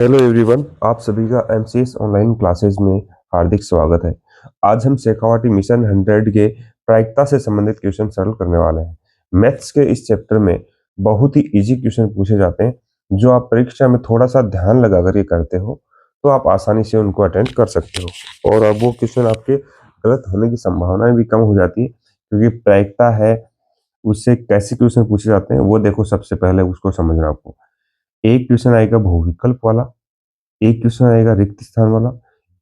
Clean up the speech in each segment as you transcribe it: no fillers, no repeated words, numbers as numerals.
Hello everyone, आप सभी का एमसीएस ऑनलाइन क्लासेस में हार्दिक स्वागत है। आज हम शेखावाटी मिशन 100 के प्रायिकता से संबंधित क्वेश्चन सॉल्व करने वाले हैं। मैथ्स के इस चैप्टर में बहुत ही इजी क्वेश्चन पूछे जाते हैं, जो आप परीक्षा में थोड़ा सा ध्यान लगा कर ये करते हो तो आप आसानी से उनको अटेंड कर सकते हो। और अब वो क्वेश्चन आपके गलत होने की संभावनाएं भी कम हो जाती है, क्योंकि प्रायिकता है उससे कैसे क्वेश्चन पूछे जाते हैं वो देखो। सबसे पहले उसको समझना आपको। एक क्वेश्चन आएगा बहुविकल्प वाला, एक क्वेश्चन आएगा रिक्त स्थान वाला,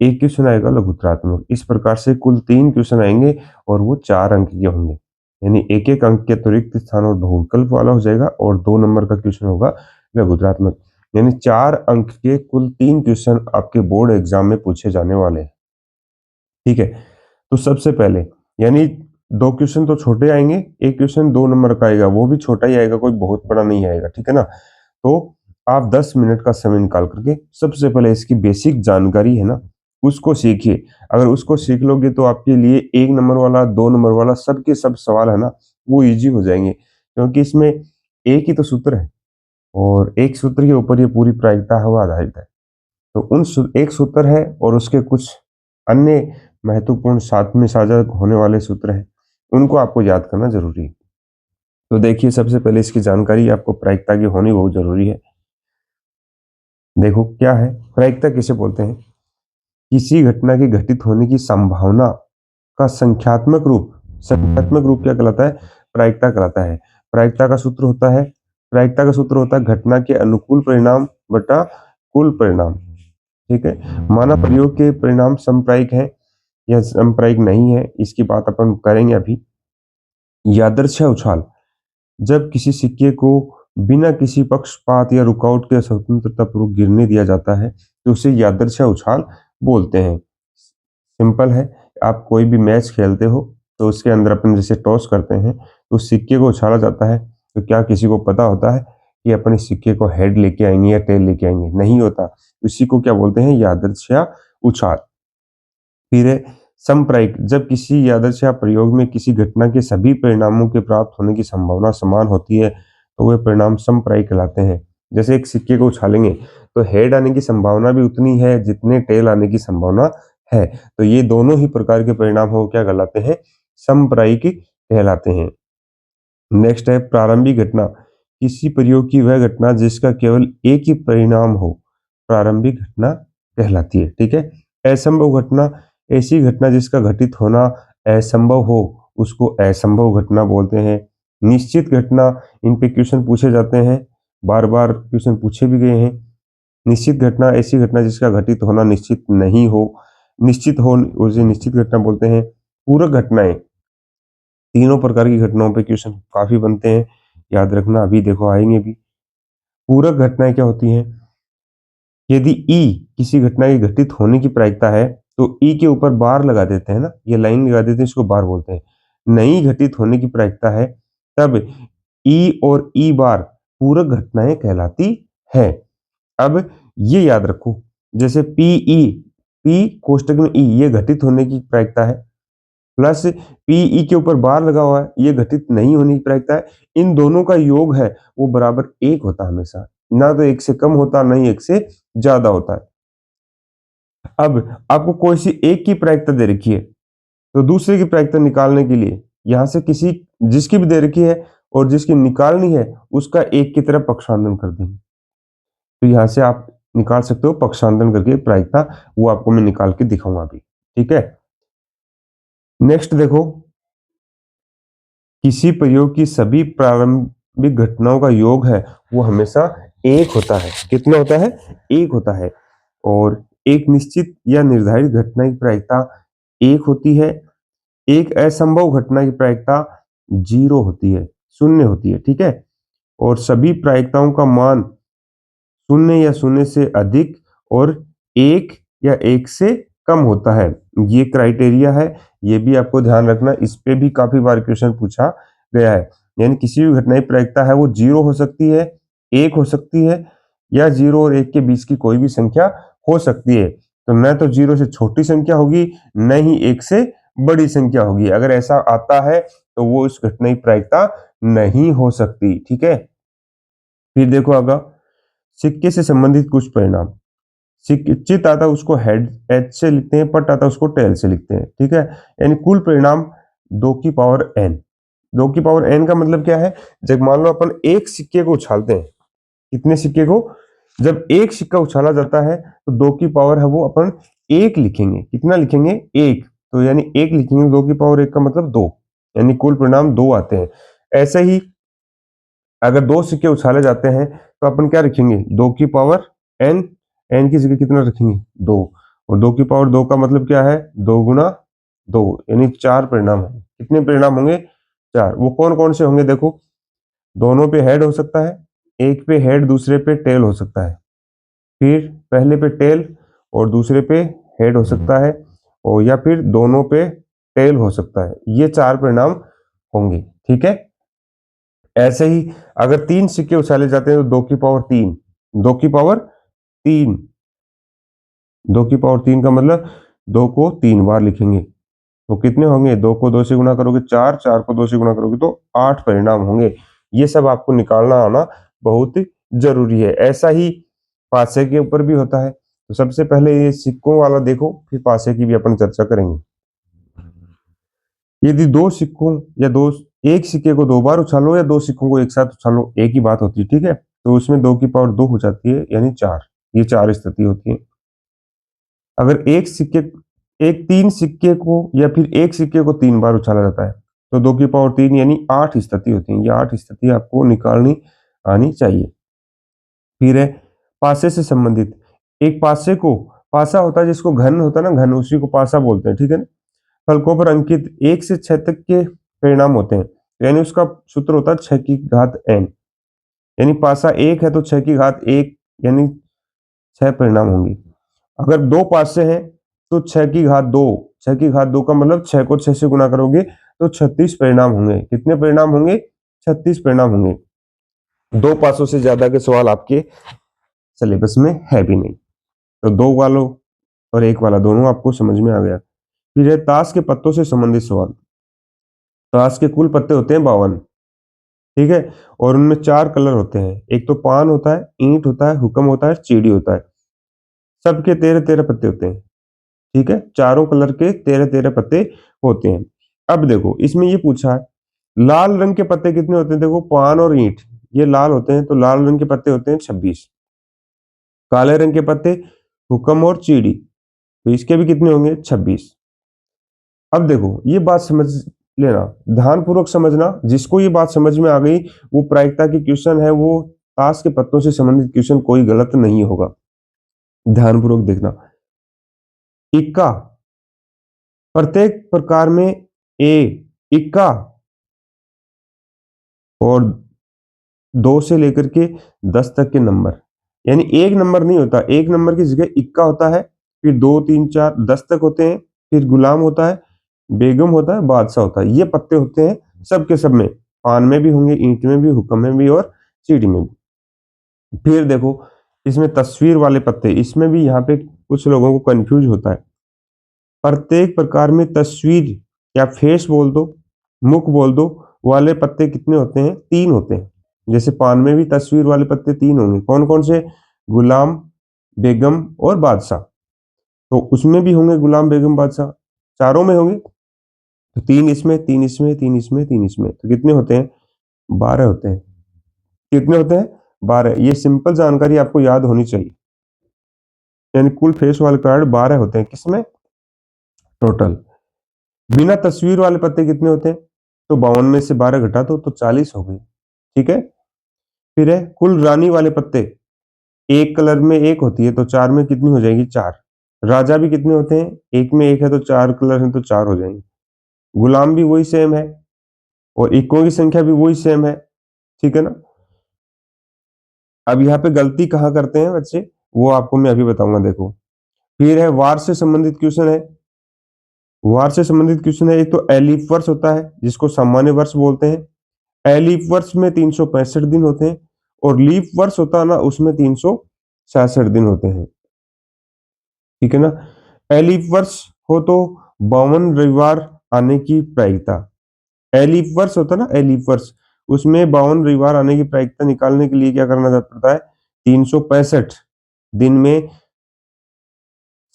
एक क्वेश्चन आएगा लघुत्तरात्मक। इस प्रकार से कुल 3 क्वेश्चन आएंगे और वो 4 अंक के होंगे। यानी एक एक अंक के तो रिक्त स्थान और बहुविकल्प वाला हो जाएगा और 2 नंबर का क्वेश्चन होगा लघुत्तरात्मक। यानी 4 अंक के कुल 3 क्वेश्चन आपके बोर्ड एग्जाम में पूछे जाने वाले हैं। ठीक है, तो सबसे पहले यानी 2 क्वेश्चन तो छोटे आएंगे, एक क्वेश्चन 2 नंबर का आएगा, वो भी छोटा ही आएगा, कोई बहुत बड़ा नहीं आएगा। ठीक है ना। तो आप 10 मिनट का समय निकाल करके सबसे पहले इसकी बेसिक जानकारी है ना, उसको सीखिए। अगर उसको सीख लोगे तो आपके लिए 1 नंबर वाला, 2 नंबर वाला सब के सब सवाल है ना, वो इजी हो जाएंगे, क्योंकि इसमें एक ही तो सूत्र है और एक सूत्र के ऊपर ये पूरी प्रायिकता है वो आधारित है। तो एक सूत्र है और उसके कुछ अन्य महत्वपूर्ण साथ में साझा होने वाले सूत्र हैं, उनको आपको याद करना जरूरी है। तो देखिए, सबसे पहले इसकी जानकारी आपको प्रायिकता की होनी बहुत जरूरी है। देखो क्या है प्रायिकता, किसे बोलते हैं? किसी घटना के घटित होने की संभावना का संख्यात्मक रूप क्या कहलाता है? प्रायिकता कहलाता है। प्रायिकता का सूत्र होता है घटना के अनुकूल परिणाम बटा कुल परिणाम। ठीक है, माना प्रयोग के परिणाम समप्रायिक है या समप्रायिक नहीं है, इसकी बात अपन करेंगे अभी। यादृच्छा उछाल, जब किसी सिक्के को बिना किसी पक्षपात या रुकावट के स्वतंत्रता पूर्वक गिरने दिया जाता है तो उसे यादृच्छा उछाल बोलते हैं। सिंपल है, आप कोई भी मैच खेलते हो तो उसके अंदर अपन जैसे टॉस करते हैं तो उस सिक्के को उछाला जाता है, तो क्या किसी को पता होता है कि अपन इस सिक्के को हेड लेके आएंगे या टेल लेके आएंगे? नहीं होता। इसी को क्या बोलते हैं? यादृच्छा उछाल। फिर है समप्रायिक, जब किसी यादृच्छा प्रयोग में किसी घटना के सभी परिणामों के प्राप्त होने की संभावना समान होती है तो वे परिणाम समप्रायिक कहलाते हैं। जैसे एक सिक्के को उछालेंगे तो हेड आने की संभावना भी उतनी है जितने टेल आने की संभावना है। तो ये दोनों ही प्रकार के परिणाम हो क्या कहलाते हैं? समप्रायिक कहलाते हैं। नेक्स्ट है प्रारंभिक घटना, किसी प्रयोग की वह घटना जिसका केवल एक ही परिणाम हो प्रारंभिक घटना कहलाती है। ठीक है। असंभव घटना, ऐसी घटना जिसका घटित होना असंभव हो उसको असंभव घटना बोलते हैं। निश्चित घटना, इन पे क्वेश्चन पूछे जाते हैं, बार बार क्वेश्चन पूछे भी गए हैं। निश्चित घटना, ऐसी घटना जिसका घटित होना निश्चित नहीं हो, निश्चित हो उसे निश्चित घटना बोलते हैं। पूरक घटनाएं, तीनों प्रकार की घटनाओं पे क्वेश्चन काफी बनते हैं, याद रखना, अभी देखो आएंगे भी। पूरक घटनाएं क्या होती हैं? यदि ई किसी घटना के घटित होने की प्रायिकता है तो ई के ऊपर बार लगा देते हैं ना, ये लाइन लगा देते हैं, इसको बार बोलते हैं। नहीं घटित होने की प्रायिकता है तब ई और ई बार पूरक घटनाएं कहलाती है। अब ये याद रखो, जैसे पीई, पी कोष्टक में ई, ये घटित होने की प्रायिकता है, प्लस पीई के ऊपर बार लगा हुआ है, ये घटित नहीं होने की प्रायिकता है। इन दोनों का योग है वो बराबर 1 होता है हमेशा, ना तो 1 से कम होता, ना ही 1 से ज्यादा होता है। अब आपको कोई सी एक की प्रायिकता दे रखी है तो दूसरे की प्रायिकता निकालने के लिए यहां से किसी जिसकी भी दे रखी है और जिसकी निकालनी है उसका एक की तरफ पक्षांतरण कर देंगे, तो यहां से आप निकाल सकते हो पक्षांतरण करके प्रायिकता, वो आपको मैं निकाल के दिखाऊंगा अभी। ठीक है। नेक्स्ट देखो, किसी प्रयोग की सभी प्रारंभिक घटनाओं का योग है वो हमेशा 1 होता है। कितना होता है? 1 होता है। और एक निश्चित या निर्धारित घटना की प्रायिकता 1 होती है। एक असंभव घटना की प्रायिकता 0 होती है, 0 होती है। ठीक है। और सभी प्रायिकताओं का मान 0 या 0 से अधिक और 1 या 1 से कम होता है। ये क्राइटेरिया है, ये भी आपको ध्यान रखना, इस पे भी काफी बार क्वेश्चन पूछा गया है। यानी किसी भी घटना की प्रायिकता है वो 0 हो सकती है, 1 हो सकती है, या 0 और 1 के बीच की कोई भी संख्या हो सकती है। तो न तो 0 से छोटी संख्या होगी, न ही 1 से बड़ी संख्या होगी। अगर ऐसा आता है तो वो उस घटना की प्रायिकता नहीं हो सकती। ठीक है। फिर देखो आगे, सिक्के से संबंधित कुछ परिणाम। चित आता है उसको हेड एच से लिखते हैं, पट आता है उसको टेल से लिखते हैं, ठीक है। यानी कुल परिणाम 2 की पावर n। 2 की पावर n का मतलब क्या है, जब मान लो अपन एक सिक्के को उछालते हैं, कितने सिक्के को, जब एक सिक्का उछाला जाता है तो 2 की पावर है वो अपन एक लिखेंगे, कितना लिखेंगे, एक। तो यानी एक लिखेंगे, 2 की पावर एक का मतलब 2, यानी कुल परिणाम 2 आते हैं। ऐसे ही अगर 2 सिक्के उछाले जाते हैं तो अपन क्या रखेंगे, 2 की पावर n, n की जगह कितना रखेंगे, 2। और 2 की पावर 2 का मतलब क्या है, 2 गुना 2, यानी 4 परिणाम होंगे। कितने परिणाम होंगे, 4। वो कौन कौन से होंगे, देखो, दोनों पे हेड हो सकता है, एक पे हेड दूसरे पे टेल हो सकता है, फिर पहले पे टेल और दूसरे पे हेड हो सकता है, और या फिर दोनों पे टेल हो सकता है। ये 4 परिणाम होंगे, ठीक है। ऐसे ही अगर 3 सिक्के उछाले जाते हैं तो 2 की पावर 3, 2 की पावर 3, 2 की पावर 3 का मतलब 2 को 3 बार लिखेंगे, तो कितने होंगे, 2 को 2 से गुणा करोगे 4, 4 को 2 से गुणा करोगे तो 8 परिणाम होंगे। ये सब आपको निकालना आना बहुत जरूरी है। ऐसा ही पासे के ऊपर भी होता है। तो सबसे पहले ये सिक्कों वाला देखो, फिर पासे की भी अपन चर्चा करेंगे। यदि दो सिक्कों या दो एक सिक्के को 2 बार उछालो या 2 सिक्कों को एक साथ उछालो, एक ही बात होती है, ठीक है। तो उसमें 2 की पावर 2 हो जाती है, यानी 4। ये 4 स्थिति होती है। अगर एक 3 सिक्के को या फिर एक सिक्के को 3 बार उछाला जाता है तो 2 की पावर 3 यानी 8 स्थिति होती है। ये 8 स्थिति आपको निकालनी आनी चाहिए। फिर है पासे से संबंधित। एक पासे को, पासा होता है जिसको घन होता है ना, घन, उसी को पासा बोलते हैं, ठीक है ना। फलकों पर अंकित 1 से 6 तक के परिणाम होते हैं, यानी उसका सूत्र होता है 6 की घात n। यानी पासा 1 है तो 6 की घात 1, यानी 6 परिणाम होंगे। अगर 2 पासे हैं तो 6 की घात 2, 6 की घात 2 का मतलब 6 को 6 से गुणा करोगे तो 36 परिणाम होंगे। कितने परिणाम होंगे, 36 परिणाम होंगे। 2 पासों से ज्यादा के सवाल आपके सिलेबस में है भी नहीं। तो 2 वालों और 1 वाला दोनों आपको समझ में आ गया। फिर है ताश के पत्तों से संबंधित सवाल। ताश के कुल पत्ते होते हैं 52, ठीक है। और उनमें 4 कलर होते हैं, एक तो पान होता है, ईंट होता है, हुक्म होता है, चीड़ी होता है। सबके 13-13 पत्ते होते हैं, ठीक है। चारों कलर के 13-13 पत्ते होते हैं। अब देखो इसमें ये पूछा है, लाल रंग के पत्ते कितने होते हैं, देखो पान और ईंट ये लाल होते हैं, तो लाल रंग के पत्ते होते हैं 26। काले रंग के पत्ते हुक्म और चीड़ी, तो इसके भी कितने होंगे, 26। अब देखो ये बात समझ लेना, ध्यान पूर्वक समझना, जिसको ये बात समझ में आ गई वो प्रायिकता की क्वेश्चन है, वो ताश के पत्तों से संबंधित क्वेश्चन कोई गलत नहीं होगा। ध्यान पूर्वक देखना। इक्का, प्रत्येक प्रकार में ए, इक्का, और 2 से लेकर के 10 तक के नंबर, यानी एक नंबर नहीं होता, एक नंबर की जगह इक्का होता है, फिर 2 3 4 10 तक होते हैं, फिर गुलाम होता है, बेगम होता है, बादशाह होता है। ये पत्ते होते हैं सब के सब में, पान में भी होंगे, ईंट में भी, हुक्म में भी और चीड़ी में भी। फिर देखो इसमें तस्वीर वाले पत्ते, इसमें भी यहाँ पे कुछ लोगों को कंफ्यूज होता है। प्रत्येक प्रकार में तस्वीर या फेस बोल दो, मुख बोल दो, वाले पत्ते कितने होते हैं, 3 होते हैं। जैसे पान में भी तस्वीर वाले पत्ते 3 होंगे, कौन कौन से, गुलाम, बेगम और बादशाह। तो उसमें भी होंगे गुलाम, बेगम, बादशाह, चारों में होंगे। तो 3 इसमें, 3 इसमें, 3 इसमें, 3 इसमें, तो कितने होते हैं, 12 होते हैं। कितने होते हैं, 12। ये सिंपल जानकारी आपको याद होनी चाहिए। यानी कुल फेस वाले कार्ड 12 होते हैं, किसमें, टोटल। बिना तस्वीर वाले पत्ते कितने होते हैं, तो 52 में से 12 घटा दो तो 40 हो गए, ठीक है। फिर है कुल रानी वाले पत्ते, एक कलर में एक होती है तो 4 में कितनी हो जाएगी, 4। राजा भी कितने होते हैं, एक में एक है तो 4 कलर है तो 4 हो जाएंगे। गुलाम भी वही सेम है, और इक्कों की संख्या भी वही सेम है, ठीक है ना। अब यहाँ पे गलती कहाँ करते हैं बच्चे, वो आपको मैं अभी बताऊंगा, देखो। फिर है वार से संबंधित क्वेश्चन है। वार से संबंधित क्वेश्चन है, एक तो एलीफ वर्ष होता है जिसको सामान्य वर्ष बोलते हैं। एलीफ वर्ष में 365 दिन होते हैं, और लीप वर्ष होता है ना, उसमें 366 दिन होते हैं, ठीक है ना। एलीफ वर्ष हो तो 52 रविवार आने की प्रायिकता। एलीफ वर्ष होता है ना, एलीफ वर्ष, उसमें 52 रविवार आने की प्रायिकता निकालने के लिए क्या करना पड़ता है, 365 दिन में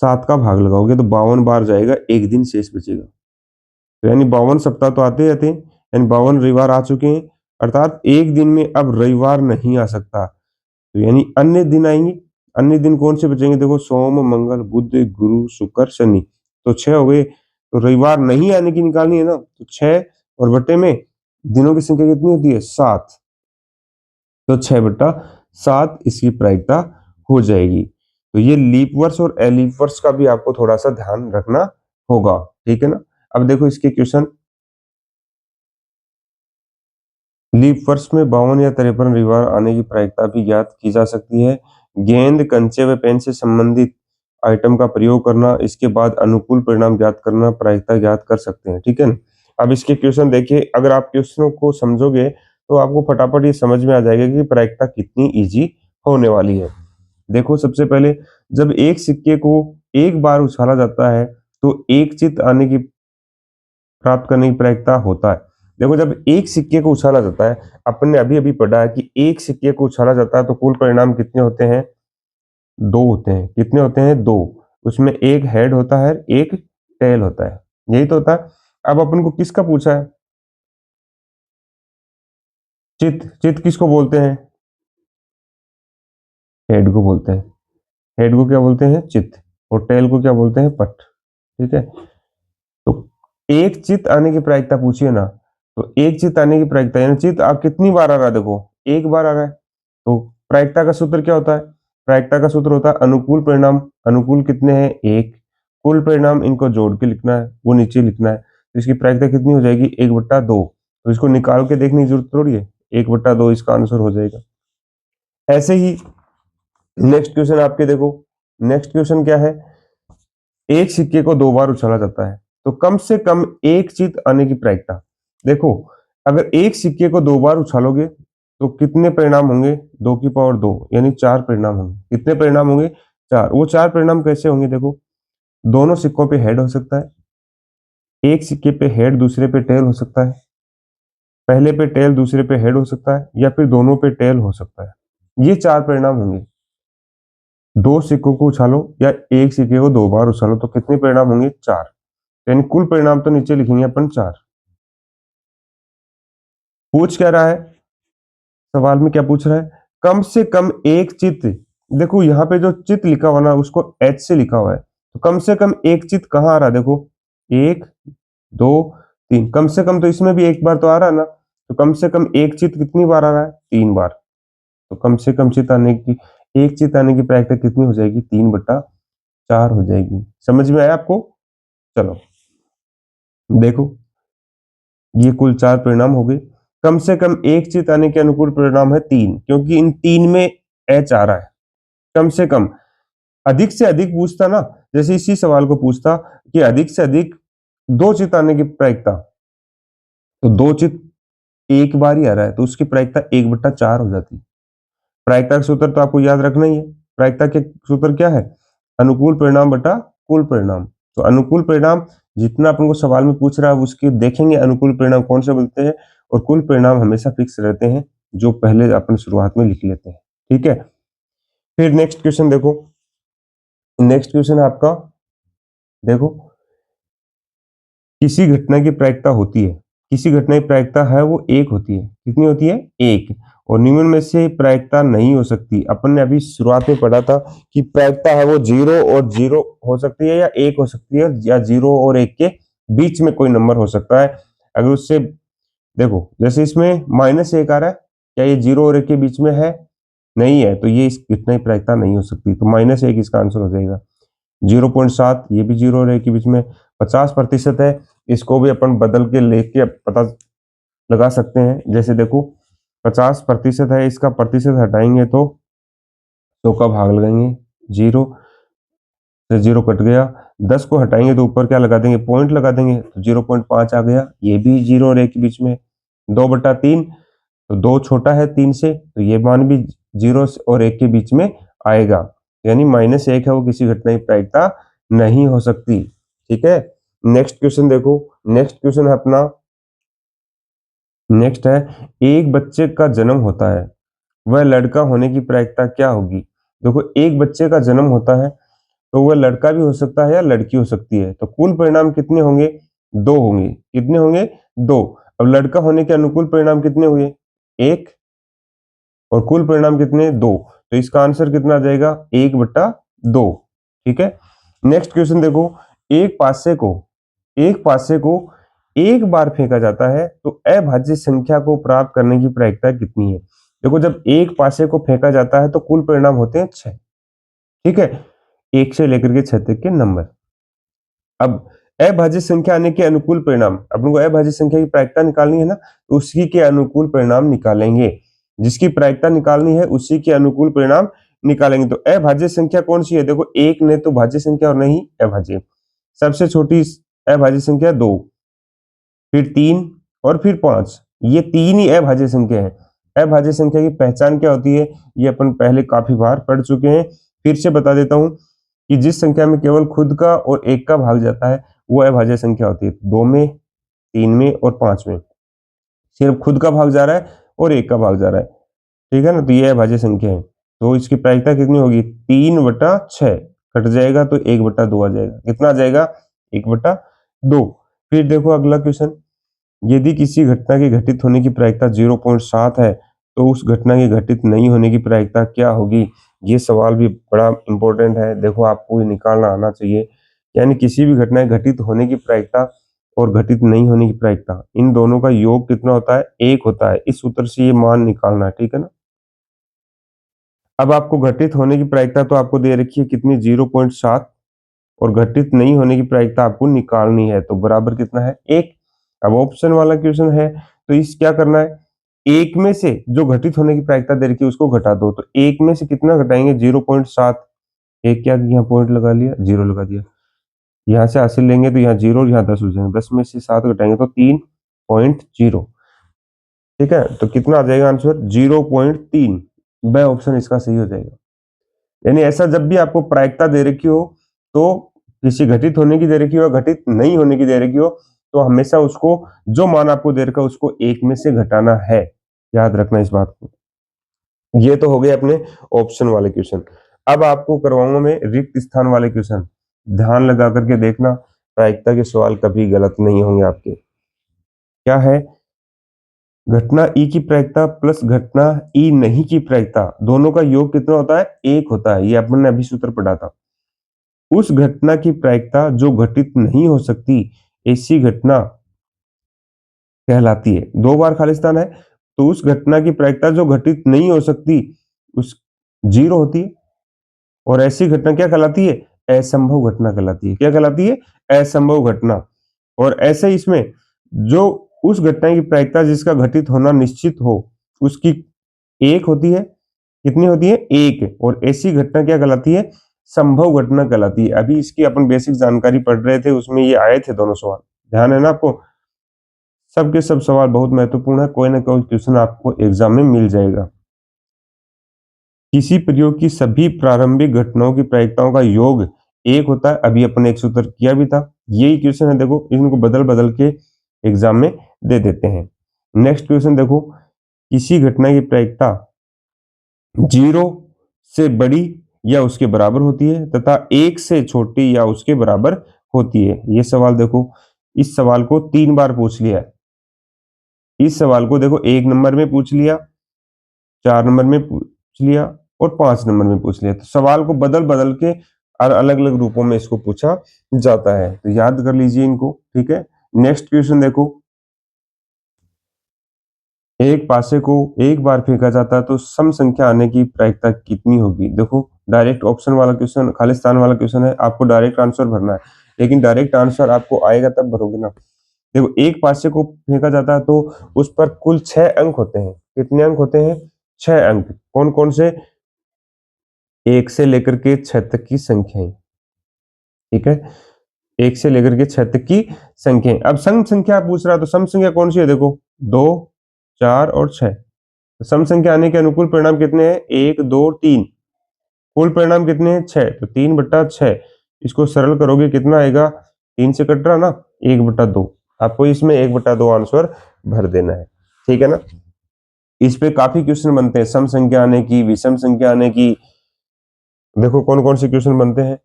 7 का भाग लगाओगे तो 52 बार जाएगा, एक दिन शेष बचेगा। तो यानी 52 सप्ताह तो आते रहते हैं, यानी 52 रविवार आ चुके हैं, अर्थात एक दिन में अब रविवार नहीं आ सकता। तो यानी अन्य दिन आएंगे। अन्य दिन कौन से बचेंगे? देखो, सोम, मंगल, बुध, गुरु, शुक्र, शनि, तो 6 हो गए। तो रविवार नहीं आने की निकालनी है ना, तो 6 और बटे में दिनों की संख्या कितनी होती है? 7। तो 6/7 इसकी प्रायिकता हो जाएगी। तो ये लीप वर्ष और एलीप वर्ष का भी आपको थोड़ा सा ध्यान रखना होगा, ठीक है ना। अब देखो इसके क्वेश्चन, लीप वर्ष में 52 या 53 रविवार आने की प्रायिकता भी ज्ञात की जा सकती है। गेंद, कंचे व पेन से संबंधित आइटम का प्रयोग करना, इसके बाद अनुकूल परिणाम ज्ञात करना, प्रायिकता ज्ञात कर सकते हैं, ठीक है ना। अब इसके क्वेश्चन देखिए, अगर आप क्वेश्चनों को समझोगे तो आपको फटाफट ये समझ में आ जाएगा कि प्रायिकता कितनी इजी होने वाली है। देखो, सबसे पहले जब एक सिक्के को एक बार उछाला जाता है तो एक चित आने की प्राप्त करने की प्रायिकता होता है। देखो, जब एक सिक्के को उछाला जाता है, अपन ने अभी अभी पढ़ा है कि एक सिक्के को उछाला जाता है तो कुल परिणाम कितने होते हैं? 2 होते हैं। कितने होते हैं? 2। उसमें एक हेड होता है, एक टेल होता है, यही तो होता है। अब अपन को किसका पूछा है? चित। चित किसको बोलते हैं? हेड को बोलते हैं। हेड को क्या बोलते हैं? चित। और टेल को क्या बोलते हैं? पट। ठीक है। तो एक चित आने की प्रायिकता पूछिए ना, तो एक चित आने की प्रायिकता यानी चित आप कितनी बार आ रहा है? देखो, एक बार आ रहा है। तो प्रायिकता का सूत्र क्या होता है? प्रायिकता का सूत्र होता है अनुकूल परिणाम। अनुकूल कितने हैं? एक। कुल परिणाम इनको जोड़ के लिखना है, वो नीचे लिखना है। तो इसकी प्रायिकता कितनी हो जाएगी? 1/2। तो इसको निकाल के देखने की जरूरत थोड़ी है, 1/2 इसका आंसर हो जाएगा। ऐसे ही नेक्स्ट क्वेश्चन आपके देखो, नेक्स्ट क्वेश्चन क्या है? एक सिक्के को 2 बार उछाला जाता है तो कम से कम एक चित आने की प्रायिकता। देखो, अगर एक सिक्के को 2 बार उछालोगे तो कितने परिणाम होंगे? 2 की पावर 2 यानी 4 परिणाम होंगे। कितने परिणाम होंगे? 4। वो 4 परिणाम कैसे होंगे? देखो, दोनों सिक्कों पे हेड हो सकता है, एक सिक्के पे हेड दूसरे पे टेल हो सकता है, पहले पे टेल दूसरे पे हेड हो सकता है, या फिर दोनों पे टेल हो सकता है। ये 4 परिणाम होंगे। 2 सिक्कों को उछालो या एक सिक्के को 2 बार उछालो तो कितने परिणाम होंगे? 4। यानी कुल परिणाम तो नीचे लिखेंगे अपन 4। पूछ क्या रहा है? सवाल में क्या पूछ रहा है? कम से कम एक चित। देखो, यहाँ पे जो चित लिखा हुआ ना उसको एच से लिखा हुआ है, तो कम से कम एक चित कहाँ आ रहा है? देखो, 1, 2, 3। कम से कम तो इसमें भी एक बार तो आ रहा है ना, तो कम से कम एक चित कितनी बार आ रहा है? 3 बार। तो कम से कम चित आने की, एक चित आने की प्रायिकता कितनी हो जाएगी? 3/4 हो जाएगी। समझ में आया आपको? चलो देखो, ये कुल 4 परिणाम हो गए। कम से कम एक चित आने के अनुकूल परिणाम है 3, क्योंकि इन 3 में एच आ रहा है। कम से कम, अधिक से अधिक पूछता ना, जैसे इसी सवाल को पूछता कि अधिक से अधिक 2 चित आने की प्रायिकता, तो 2 चित एक बार ही आ रहा है तो उसकी प्रायिकता 1/4 हो जाती। प्रायिकता का सूत्र तो आपको याद रखना ही है। प्रायिकता के सूत्र क्या है? अनुकूल परिणाम बटा कुल परिणाम। तो अनुकूल परिणाम जितना अपन को सवाल में पूछ रहा है उसके देखेंगे अनुकूल परिणाम कौन से बोलते हैं, और कुल परिणाम हमेशा फिक्स रहते हैं जो पहले अपन शुरुआत में लिख लेते हैं। ठीक है। फिर नेक्स्ट क्वेश्चन देखो, नेक्स्ट क्वेश्चन है आपका, देखो, किसी घटना की प्रायिकता होती है, किसी घटना की प्रायिकता है वो एक होती है। कितनी होती है? एक। और निम्न में से प्रायिकता नहीं हो सकती। अपन ने अभी शुरुआत में पढ़ा था कि प्रायिकता है वो 0 और 0 हो सकती है, या 1 हो सकती है, या 0 और 1 के बीच में कोई नंबर हो सकता है। अगर उससे, देखो, जैसे इसमें -1 आ रहा है, क्या ये 0 और 1 के बीच में है? नहीं है, तो ये इस घटना की प्रायिकता नहीं हो सकती। तो -1 इसका आंसर हो जाएगा। 0.7 ये भी 0 और 1 के बीच में। 50% है, इसको भी अपन बदल के लेके पता लगा सकते हैं। जैसे देखो, 50% है, इसका प्रतिशत हटाएंगे तो 100 का भाग लगाएंगे, 0 से 0 कट गया। 10 को हटाएंगे तो ऊपर क्या लगा देंगे? पॉइंट लगा देंगे, तो 0.5 आ गया। ये भी 0 और 1 के बीच में। 2/3, तो 2 छोटा है 3 से, तो ये मान भी 0 और 1 के बीच में आएगा। यानी -1 है वो किसी घटना की प्रायिकता नहीं हो सकती। ठीक है। नेक्स्ट क्वेश्चन देखो, नेक्स्ट क्वेश्चन है अपना, नेक्स्ट है, एक बच्चे का जन्म होता है, वह लड़का होने की प्रायिकता क्या होगी? देखो, एक बच्चे का जन्म होता है तो वह लड़का भी हो सकता है या लड़की हो सकती है। तो कुल परिणाम कितने होंगे? 2 होंगे। कितने होंगे? 2। अब लड़का होने के अनुकूल परिणाम कितने हुए? 1 और कुल परिणाम कितने? 2। तो इसका आंसर कितना आ जाएगा? 1/2। ठीक है। नेक्स्ट क्वेश्चन देखो, एक पासे को एक बार फेंका जाता है तो अभाज्य संख्या को प्राप्त करने की प्रायिकता कितनी है? देखो, जब एक पासे को फेंका जाता है तो कुल परिणाम होते हैं 6। ठीक है, 1 से लेकर के 6 तक के नंबर। अब अभाज्य संख्या आने के अनुकूल परिणाम, अपन को अभाज्य संख्या की प्रायिकता निकालनी है ना, तो उसी के अनुकूल परिणाम निकालेंगे। जिसकी प्रायिकता निकालनी है उसी के अनुकूल परिणाम निकालेंगे। तो अभाज्य संख्या कौन सी है? देखो, एक ने तो भाज्य संख्या और नहीं अभाज्य। सबसे छोटी अभाज्य संख्या 2, फिर 3 और फिर 5। ये 3 ही अभाज्य संख्या है। अभाज्य संख्या की पहचान क्या होती है? ये अपन पहले काफी बार पढ़ चुके हैं। फिर से बता देता हूं कि जिस संख्या में केवल खुद का और एक का भाग जाता है वो अभाज्य संख्या होती है। 2 में, 3 में और 5 में सिर्फ खुद का भाग जा रहा है और एक का भाग जा रहा है। ठीक है ना, तो ये अभाज्य संख्या है। तो इसकी प्रायिकता कितनी होगी? 3/6 कट जाएगा तो 1/2 आ जाएगा। कितना आ जाएगा? 1/2। फिर देखो अगला क्वेश्चन, यदि किसी घटना के घटित होने की प्रायिकता 0.7 है तो उस घटना के घटित नहीं होने की प्रायिकता क्या होगी? ये सवाल भी बड़ा इंपॉर्टेंट है। देखो, आपको ये निकालना आना चाहिए। यानी किसी भी घटना के घटित होने की प्रायिकता और घटित नहीं होने की प्रायिकता, इन दोनों का योग कितना होता है? 1 होता है। इस सूत्र से ये मान निकालना है। ठीक है ना। अब आपको घटित होने की प्रायिकता तो आपको दे रखी है कितनी? 0.7। और घटित नहीं होने की प्रायिकता आपको निकालनी है, तो बराबर कितना है? 1। अब ऑप्शन वाला क्वेश्चन है तो इस क्या करना है? एक में से जो घटित होने की प्रायिकता दे रखी है उसको घटा दो। तो एक में से कितना घटाएंगे? 0.7। एक क्या यहाँ पॉइंट लगा लिया, 0 लगा दिया। यहाँ से हासिल लेंगे तो यहाँ 0 और यहाँ 10 हो जाएंगे। 10 में से 7 घटाएंगे तो 3.0। ठीक है, तो कितना आ जाएगा आंसर? 0.3। ब ऑप्शन इसका सही हो जाएगा। यानी ऐसा जब भी आपको प्रायिकता दे रखी हो, तो किसी घटित होने की दे रखी हो, घटित नहीं होने की दे रखी हो, तो हमेशा उसको जो मान आपको दे रखा है उसको एक में से घटाना है। याद रखना इस बात को। ये तो हो गए अपने ऑप्शन वाले क्वेश्चन। अब आपको करवाऊंगा मैं रिक्त स्थान वाले क्वेश्चन। ध्यान लगा करके देखना, प्रायिकता के सवाल कभी गलत नहीं होंगे आपके। क्या है? घटना ई की प्रायिकता प्लस घटना ई नहीं की प्रायिकता, दोनों का योग कितना होता है? 1 होता है। ये अपन ने अभी सूत्र पढ़ा था। उस घटना की प्रायिकता जो घटित नहीं हो सकती, ऐसी घटना कहलाती है। 2 बार खालिस्तान है तो उस घटना की प्रायिकता जो घटित नहीं हो सकती उस 0 होती है। और ऐसी घटना क्या कहलाती है? असंभव घटना कहलाती है। क्या कहलाती है? असंभव घटना। और ऐसे इसमें जो उस घटना की प्रायिकता जिसका घटित होना निश्चित हो उसकी 1 होती है। कितनी होती है? 1। और ऐसी घटना क्या कहलाती है? संभव घटना कहलाती है। अभी इसकी अपन बेसिक जानकारी पढ़ रहे थे, उसमें ये आए थे दोनों सवाल। ध्यान है ना आपको? सबके सब सवाल बहुत महत्वपूर्ण है। कोई ना कोई क्वेश्चन आपको एग्जाम में मिल जाएगा। किसी प्रयोग की सभी प्रारंभिक घटनाओं की प्रायिकताओं का योग 1 होता है। अभी अपन एक सूत्र किया भी था। यही क्वेश्चन है, देखो इनको बदल बदल के एग्जाम में दे देते हैं। नेक्स्ट क्वेश्चन देखो, किसी घटना की प्रायिकता 0 से बड़ी या उसके बराबर होती है तथा 1 से छोटी या उसके बराबर होती है। ये सवाल देखो, इस सवाल को 3 बार पूछ लिया है। इस सवाल को देखो 1 नंबर में पूछ लिया, 4 नंबर में पूछ लिया और 5 नंबर में पूछ लिया। तो सवाल को बदल बदल के और अलग अलग रूपों में इसको पूछा जाता है। तो याद कर लीजिए इनको। ठीक है। नेक्स्ट क्वेश्चन देखो, एक पासे को एक बार फेंका जाता है तो सम संख्या आने की प्रायिकता कितनी होगी? देखो, डायरेक्ट ऑप्शन वाला क्वेश्चन, खालिस्तान वाला क्वेश्चन है। आपको डायरेक्ट आंसर भरना है, लेकिन डायरेक्ट आंसर आपको आएगा तब भरोगे ना। देखो, एक पासे को फेंका जाता है तो उस पर कुल 6 अंक होते हैं। कितने अंक होते हैं? 6 अंक। कौन कौन से? 1 से लेकर के 6 तक की संख्याएं। ठीक है, 1 से लेकर के 6 तक की संख्याएं। अब सम संख्या पूछ रहा है तो सम संख्या कौन सी है? देखो, 2, 4 और 6। सम संख्या आने के अनुकूल परिणाम कितने हैं? 1, 2, 3। कुल परिणाम कितने हैं? 6। तो 3/6। इसको सरल करोगे कितना आएगा? 3 से कट रहा ना, 1/2। आपको इसमें 1/2 आंसर भर देना है। ठीक है ना। इस पे काफी क्वेश्चन बनते हैं, सम संख्या आने की, विषम संख्या आने की। देखो कौन कौन से क्वेश्चन बनते हैं।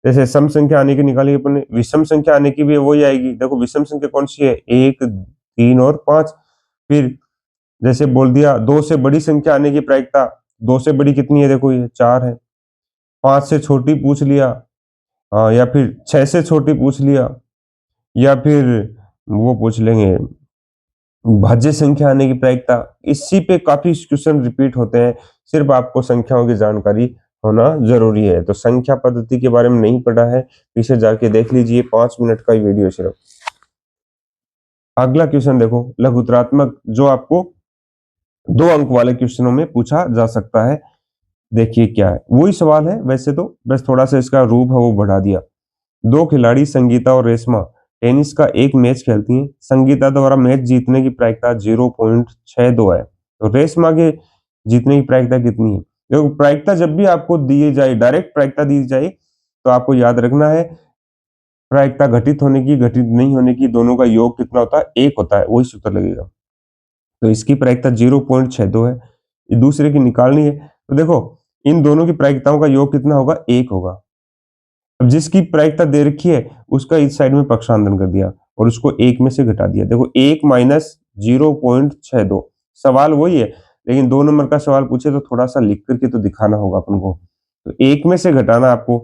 जैसे सम संख्या आने की निकाली अपन ने, विषम संख्या आने की भी वही आएगी। देखो विषम संख्या कौन सी है, 1, 3 और 5। फिर जैसे बोल दिया 2 से बड़ी संख्या आने की प्रायिकता, 2 से बड़ी कितनी है, देखो ये 4 है। 5 से छोटी पूछ लिया, या फिर 6 से छोटी पूछ लिया, या फिर वो पूछ लेंगे भाज्य संख्या आने की प्रायिकता। इसी पे काफी क्वेश्चन रिपीट होते हैं, सिर्फ आपको संख्याओं की जानकारी होना जरूरी है। तो संख्या पद्धति के बारे में नहीं पढ़ा है, पीछे जाके देख लीजिए, 5 मिनट का ही वीडियो सिर्फ। अगला क्वेश्चन देखो, लघुत्रात्मक, जो आपको 2 अंक वाले क्वेश्चनों में पूछा जा सकता है। देखिए क्या है, वही सवाल है वैसे तो, बस थोड़ा सा इसका रूप है वो बढ़ा दिया। 2 खिलाड़ी संगीता और रेशमा टेनिस का एक मैच खेलती हैं। संगीता द्वारा मैच जीतने की प्रायिकता 0.62 है, तो रेशमा के जीतने की प्रायिकता कितनी है? देखो प्रायिकता जब भी आपको दी जाए, डायरेक्ट प्रायिकता दी जाए, तो आपको याद रखना है प्रायिकता घटित होने की, घटित नहीं होने की, दोनों का योग कितना होता है, 1 होता है, वही सूत्र लगेगा। तो इसकी प्रायिकता 0.62 है, ये दूसरे की निकालनी है। तो देखो इन दोनों की प्रायिकताओं का योग कितना होगा, 1 होगा। अब जिसकी प्रायिकता दे रखी है उसका इस साइड में पक्षांतरण कर दिया और उसको 1 में से घटा दिया। देखो 1 माइनस 0.62, सवाल वही है, लेकिन 2 नंबर का सवाल पूछे तो थोड़ा सा लिख करके तो दिखाना होगा अपन को। तो 1 में से घटाना आपको,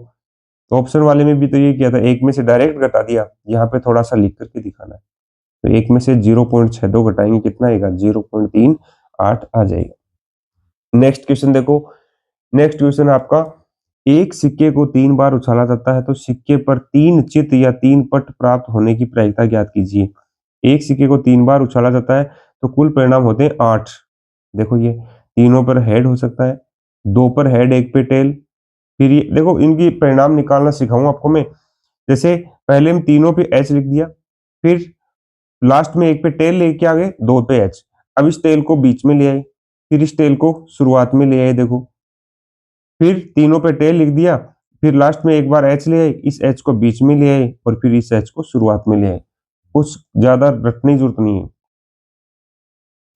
तो ऑप्शन वाले में भी तो ये किया था, 1 में से डायरेक्ट घटा दिया, यहाँ पे थोड़ा सा लिख करके दिखाना है। तो 1 में से 0.62 घटाएंगे, कितना आएगा, 0.38 आ जाएगा। नेक्स्ट क्वेश्चन देखो, नेक्स्ट क्वेश्चन आपका, एक सिक्के को 3 बार उछाला जाता है तो सिक्के पर 3 चित्त या 3 पट प्राप्त होने की प्रायिकता ज्ञात कीजिए। एक सिक्के को 3 बार उछाला जाता है तो कुल परिणाम होते हैं 8। देखो ये तीनों पर हेड हो सकता है, 2 पर हेड, 1 पे टेल। फिर ये देखो इनकी परिणाम निकालना सिखाऊं आपको मैं। जैसे पहले हम तीनों पे एच लिख दिया, फिर लास्ट में 1 पे टेल लेके आ गए, 2 पे एच। अब इस टेल को बीच में ले आए, फिर इस टेल को शुरुआत में ले आए, देखो फिर तीनों पे टेल लिख दिया, फिर लास्ट में एक बार एच ले आए, इस एच को बीच में ले आए और फिर इस एच को शुरुआत में ले आए। कुछ ज्यादा रटने की जरूरत नहीं है।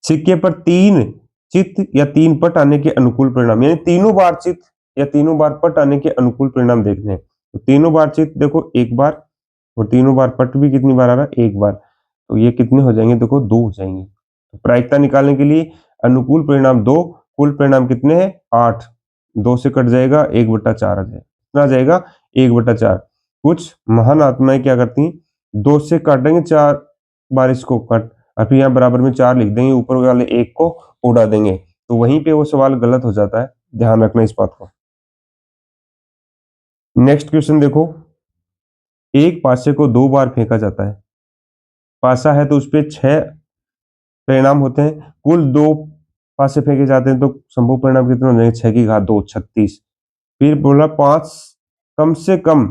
सिक्के पर 3 चित्त या 3 पट आने के अनुकूल परिणाम, यानी तीनों बार चित्त या तीनों बार पट आने के अनुकूल परिणाम देखने हैं। तो तीनों बार चित्त देखो 1 बार, और तीनों बार पट भी कितनी बार आ रहा है, 1 बार। तो ये कितने हो जाएंगे, देखो 2 हो जाएंगे। तो प्रायिकता निकालने के लिए अनुकूल परिणाम 2, कुल परिणाम कितने हैं, 8। 2 से कट जाएगा, 1/4 आ जाएगा, कितना आ जाएगा, 1/4। कुछ महान आत्माएं क्या करती हैं, 2 से काटेंगे 4 बार इसको कट, और फिर यहाँ बराबर में 4 लिख देंगे, ऊपर वाले 1 को उड़ा देंगे, तो वहीं पे वो सवाल गलत हो जाता है, ध्यान रखना इस बात को। नेक्स्ट क्वेश्चन देखो, एक पासे को 2 बार फेंका जाता है, पासा है तो उस पे 6 परिणाम होते हैं, कुल 2 पासे फेंके जाते हैं तो संभव परिणाम कितने हो जाएंगे, 6 की घात 2, 36। फिर बोला 5 कम से कम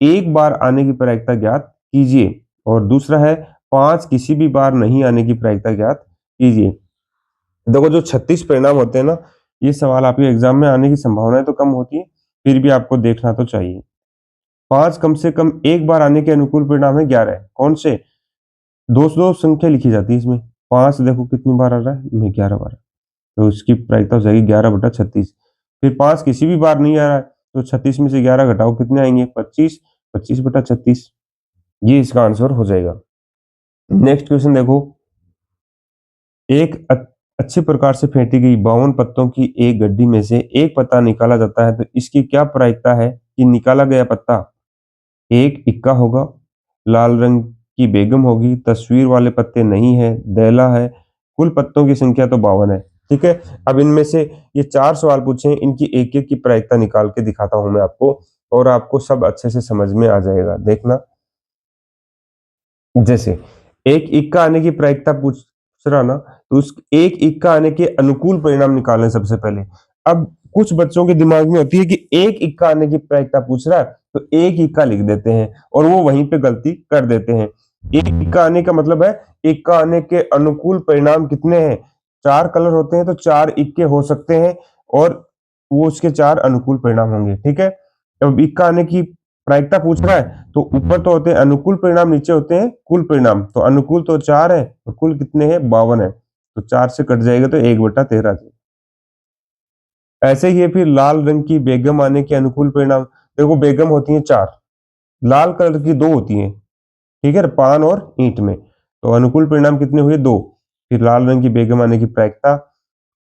एक बार आने की प्रायिकता ज्ञात कीजिए, और दूसरा है 5 किसी भी बार नहीं आने की प्रायिकता ज्ञात कीजिए। देखो जो 36 परिणाम होते हैं ना, ये सवाल आपके एग्जाम में आने की संभावना तो कम होती है, फिर भी आपको देखना तो चाहिए। 5 कम से कम एक बार आने के अनुकूल परिणाम है 11, कौन से, 2 संख्या लिखी जाती है इसमें। 5 देखो कितनी बार आ रहा है, में 11 बार, तो इसकी प्रायिकता हो जाएगी 11/36। फिर 5 किसी भी बार नहीं आ रहा है, तो 36 में से 11 घटाओ, कितने आएंगे, 25, 25/36, ये इसका आंसर हो जाएगा। नेक्स्ट क्वेश्चन देखो, एक अच्छी प्रकार से फेंटी गई 52 पत्तों की एक गड्डी में से एक पत्ता निकाला जाता है, तो इसकी क्या प्रायिकता है कि निकाला गया पत्ता, एक इक्का होगा, लाल रंग की बेगम होगी, तस्वीर वाले पत्ते नहीं है, दैला है, कुल पत्तों की संख्या तो 52 है। ठीक है, अब इनमें से ये 4 सवाल पूछे हैं, इनकी एक एक की प्रायिकता निकाल के दिखाता हूं मैं आपको, और आपको सब अच्छे से समझ में आ जाएगा, देखना। जैसे एक इक्का आने की प्रायिकता पूछ रहा ना, तो उस एक इक्का आने के अनुकूल परिणाम निकालने सबसे पहले। अब कुछ बच्चों के दिमाग में होती है कि एक इक्का आने की प्रायिकता पूछ रहा है तो एक इक्का लिख देते हैं और वो वहीं पे गलती कर देते हैं। एक इक्का आने का मतलब है इक्का आने के अनुकूल परिणाम कितने हैं, 4 कलर होते हैं तो 4 इक्के हो सकते हैं और वो उसके 4 अनुकूल परिणाम होंगे। ठीक है, अब इक्का आने की प्रायिकता पूछ रहा है तो ऊपर तो होते हैं अनुकूल परिणाम, नीचे होते हैं कुल परिणाम। तो अनुकूल तो 4 है और कुल कितने हैं, 52 है, तो 4 से कट जाएगा तो 1/13। ऐसे ही है फिर लाल रंग की बेगम आने के अनुकूल परिणाम। देखो बेगम होती है 4, लाल कलर की 2 होती हैं, ठीक है, पान और ईंट में। तो अनुकूल परिणाम कितने हुए? 2। फिर लाल रंग की बेगम आने की प्रायिकता,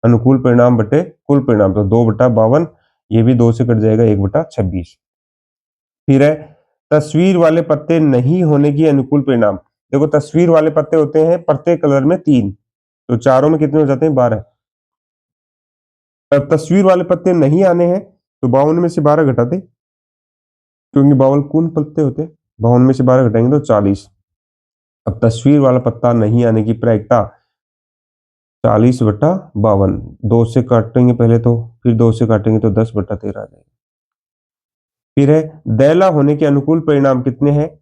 अनुकूल परिणाम बटे कुल परिणाम, तो 2/52, ये भी 2 से कट जाएगा, 1/26। फिर है तस्वीर वाले पत्ते नहीं होने की अनुकूल परिणाम। देखो तस्वीर वाले पत्ते होते हैं प्रत्येक कलर में 3, तो चारों में कितने हो जाते हैं? 12। अब तस्वीर वाले पत्ते नहीं आने हैं, तो 52 में से 12 घटा दें, क्योंकि 52 कुल पत्ते होते हैं, 52 में से 12 घटाएंगे तो 40। अब तस्वीर वाला पत्ता नहीं आने की प्रायिकता 40/52, 2 से काटेंगे पहले तो, फिर 2 से काटेंगे तो 10/13 आ जाएगा। फिर है दैला होने के अनुकूल परिणाम कितने हैं?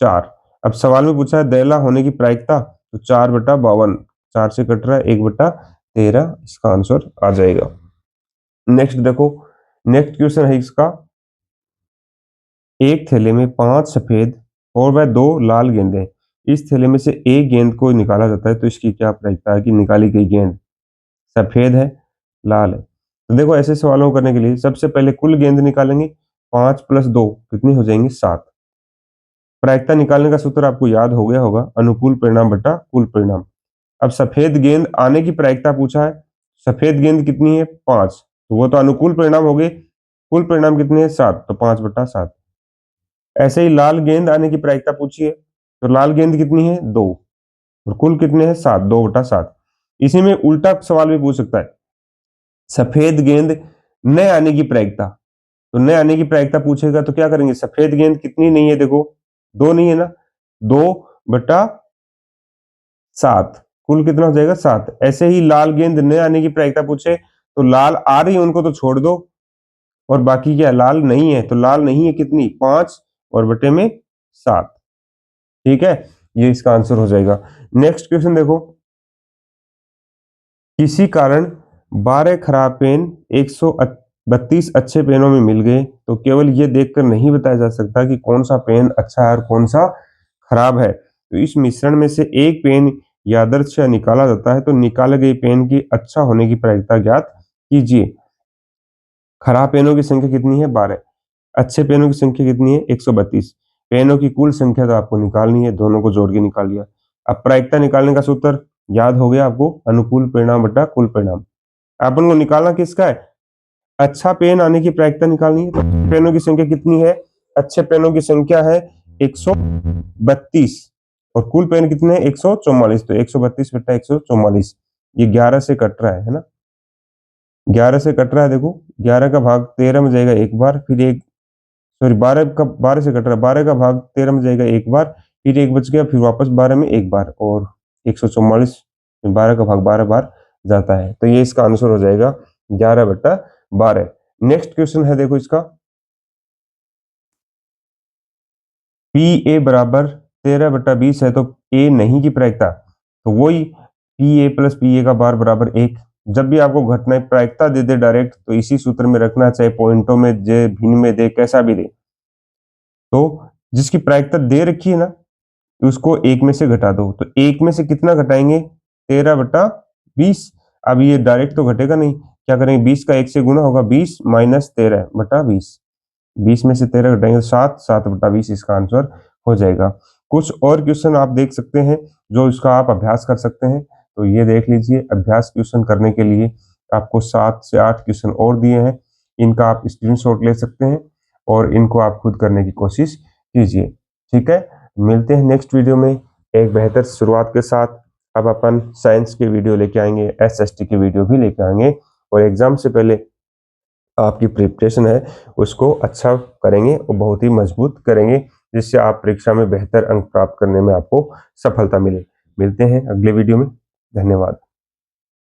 4। अब सवाल में पूछा है दैला होने की प्रायिकता, तो 4/52, 4 से कट रहा है, 1/13, इसका आंसर आ जाएगा। नेक्स्ट देखो, नेक्स्ट क्वेश्चन है इसका, एक थैले में 5 सफेद और वह 2 लाल गेंदें, इस थैले में से एक गेंद को निकाला जाता है, तो इसकी क्या प्रायिकता है कि निकाली गई गेंद सफेद है, लाल है। तो देखो ऐसे सवालों को करने के लिए सबसे पहले कुल गेंद निकालेंगे, 5 + 2 कितनी हो जाएंगी? 7। प्रायिकता निकालने का सूत्र आपको याद हो गया होगा, अनुकूल परिणाम बटा कुल परिणाम। अब सफेद गेंद आने की प्रायिकता पूछा है, सफेद गेंद कितनी है? 5, तो वो तो अनुकूल परिणाम हो गए, कुल परिणाम कितने हैं? 7, तो 5/7। ऐसे ही लाल गेंद आने की प्रायिकता पूछी है, तो लाल गेंद कितनी है? 2, और कुल कितने हैं? 7, 2/7। इसी में उल्टा सवाल भी पूछ सकता है, सफेद गेंद न आने की प्रायिकता, तो न आने की प्रायिकता पूछेगा तो क्या करेंगे? सफेद गेंद कितनी नहीं है? देखो 2 नहीं है ना, 2/7, कुल कितना हो जाएगा? 7। ऐसे ही लाल गेंद न आने की प्रायिकता पूछे, तो लाल आ रही है उनको तो छोड़ दो, और बाकी क्या लाल नहीं है, तो लाल नहीं है कितनी? 5 और बटे में 7, ठीक है, ये इसका आंसर हो जाएगा। नेक्स्ट क्वेश्चन देखो, किसी कारण 12 खराब पेन 132 अच्छे पेनों में मिल गए, तो केवल ये देखकर नहीं बताया जा सकता कि कौन सा पेन अच्छा है और कौन सा खराब है। तो इस मिश्रण में से एक पेन यादृच्छिक या निकाला जाता है, तो निकाले गए पेन की अच्छा होने की प्रायिकता ज्ञात कीजिए। खराब पेनों की संख्या कितनी है? 12। अच्छे पेनों की संख्या कितनी है? 132। पेनों की कुल संख्या तो आपको निकालनी है, दोनों को जोड़ के निकाल लिया। अब प्रायिकता निकालने का सूत्र याद हो गया आपको, अनुकूल परिणाम बटा कुल परिणाम। अपन को निकालना किसका है? अच्छा पेन आने की प्रायिकता निकालनी है, तो पेनों की संख्या कितनी है? अच्छे पेनों की संख्या है 132, और कुल पेन कितने हैं? 144, तो 132/144, ये 11 से कट रहा है ना, 11 से कट रहा है, देखो 11 का भाग 13 में जाएगा एक बार, फिर एक, सॉरी 12 से कट रहा है, 12 का भाग 13 में जाएगा एक बार, फिर एक बच गया, फिर वापस 12 में एक बार, और 144 में 12 का भाग 12 बार जाता है, तो ये इसका आंसर हो जाएगा 11/12। नेक्स्ट क्वेश्चन है देखो इसका, पी ए बराबर 13/20 है, तो ए नहीं की प्रायिकता, तो वही P A plus P A का बार बराबर 1। जब भी आपको घटना प्रायिकता दे दे डायरेक्ट, तो इसी सूत्र में रखना, चाहे पॉइंटों में दे, भिन्न में दे, कैसा भी दे, तो जिसकी प्रायिकता दे रखी है ना, उसको 1 में से घटा दो, तो 1 में से कितना घटाएंगे? 13/20। अब ये डायरेक्ट तो घटेगा नहीं, क्या करेंगे? 20 का 1 से गुना होगा, 20 - 13/20, 20 में से 13 घटाएंगे 7, 7/20 इसका आंसर हो जाएगा। कुछ और क्वेश्चन आप देख सकते हैं, जो इसका आप अभ्यास कर सकते हैं, तो ये देख लीजिए। अभ्यास क्वेश्चन करने के लिए आपको 7 से 8 क्वेश्चन और दिए हैं, इनका आप स्क्रीनशॉट ले सकते हैं और इनको आप खुद करने की कोशिश कीजिए, ठीक है। मिलते हैं नेक्स्ट वीडियो में एक बेहतर शुरुआत के साथ। अब अपन साइंस के वीडियो लेके आएंगे, एसएसटी के वीडियो भी लेके आएंगे, और एग्जाम से पहले आपकी प्रिपरेशन है उसको अच्छा करेंगे और बहुत ही मजबूत करेंगे, जिससे आप परीक्षा में बेहतर अंक प्राप्त करने में आपको सफलता मिले। मिलते हैं अगले वीडियो में, धन्यवाद।